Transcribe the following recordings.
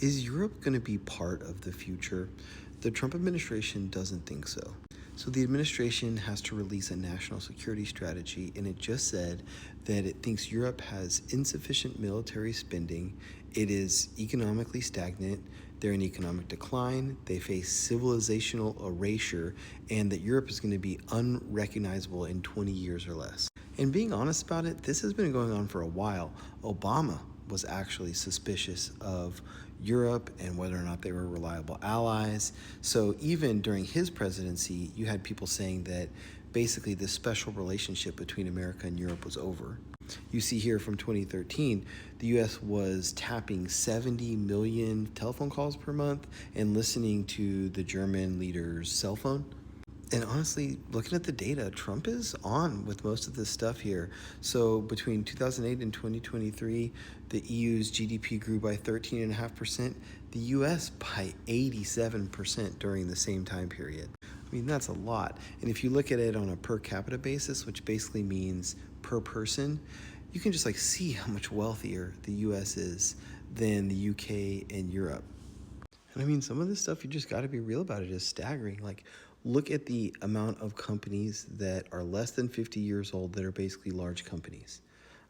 Is Europe going to be part of the future? The Trump administration doesn't think so. So the administration has to release a national security strategy, and it just said that it thinks Europe has insufficient military spending, it is economically stagnant, they're in economic decline, they face civilizational erasure, and that Europe is going to be unrecognizable in 20 years or less. And being honest about it, this has been going on for a while. Obama was actually suspicious of Europe and whether or not they were reliable allies. So even during his presidency, you had people saying that basically this special relationship between America and Europe was over. You see here from 2013, the US was tapping 70 million telephone calls per month and listening to the German leader's cell phone. And honestly, looking at the data, Trump is on with most of this stuff here. So between 2008 and 2023, the EU's GDP grew by 13.5%, the US by 87% during the same time period. I mean, that's a lot. And if you look at it on a per capita basis, which basically means per person, you can just see how much wealthier the US is than the UK and Europe. And I mean, some of this stuff, you just got to be real about it, is staggering. Look at the amount of companies that are less than 50 years old that are basically large companies.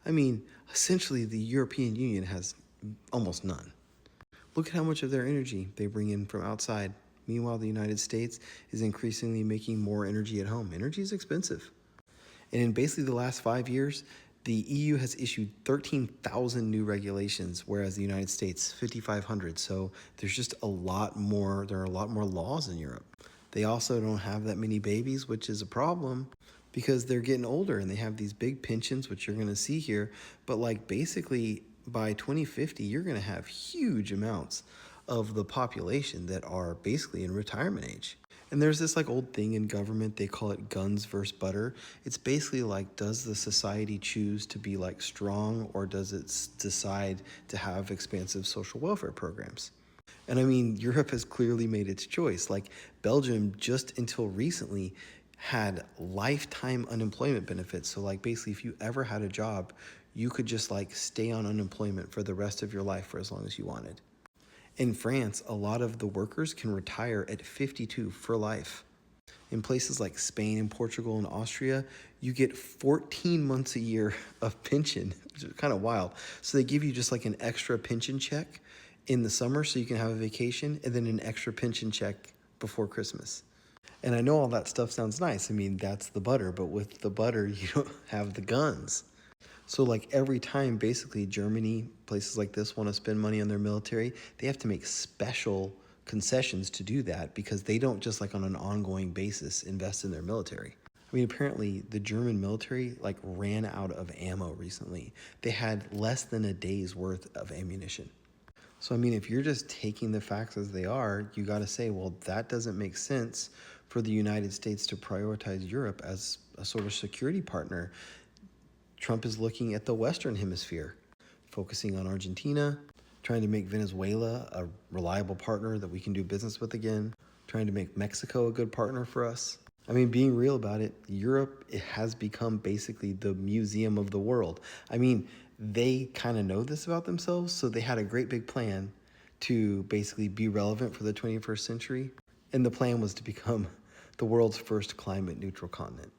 I mean, essentially, the European Union has almost none. Look at how much of their energy they bring in from outside. Meanwhile, the United States is increasingly making more energy at home. Energy is expensive. And in basically the last 5 years, the EU has issued 13,000 new regulations, whereas the United States, 5,500. So there's just a lot more, there are a lot more laws in Europe. They also don't have that many babies, which is a problem because they're getting older and they have these big pensions, which you're going to see here. But basically by 2050, you're going to have huge amounts of the population that are basically in retirement age. And there's this old thing in government, they call it guns versus butter. It's basically does the society choose to be strong, or does it decide to have expansive social welfare programs? And I mean, Europe has clearly made its choice. Belgium, just until recently, had lifetime unemployment benefits. So basically, if you ever had a job, you could just stay on unemployment for the rest of your life for as long as you wanted. In France, a lot of the workers can retire at 52 for life. In places like Spain and Portugal and Austria, you get 14 months a year of pension, which is kind of wild. So they give you just an extra pension check in the summer so you can have a vacation, and then an extra pension check before Christmas. And I know all that stuff sounds nice. I mean, that's the butter, but with the butter, you don't have the guns. So every time basically Germany, places like this, want to spend money on their military, they have to make special concessions to do that because they don't just on an ongoing basis invest in their military. I mean, apparently the German military ran out of ammo recently. They had less than a day's worth of ammunition. So I mean, if you're just taking the facts as they are, you got to say, well, that doesn't make sense for the United States to prioritize Europe as a sort of security partner. Trump is looking at the Western Hemisphere, focusing on Argentina, trying to make Venezuela a reliable partner that we can do business with again, trying to make Mexico a good partner for us. I mean, being real about it, Europe, it has become basically the museum of the world. I mean, they kind of know this about themselves, so they had a great big plan to basically be relevant for the 21st century. And the plan was to become the world's first climate neutral continent.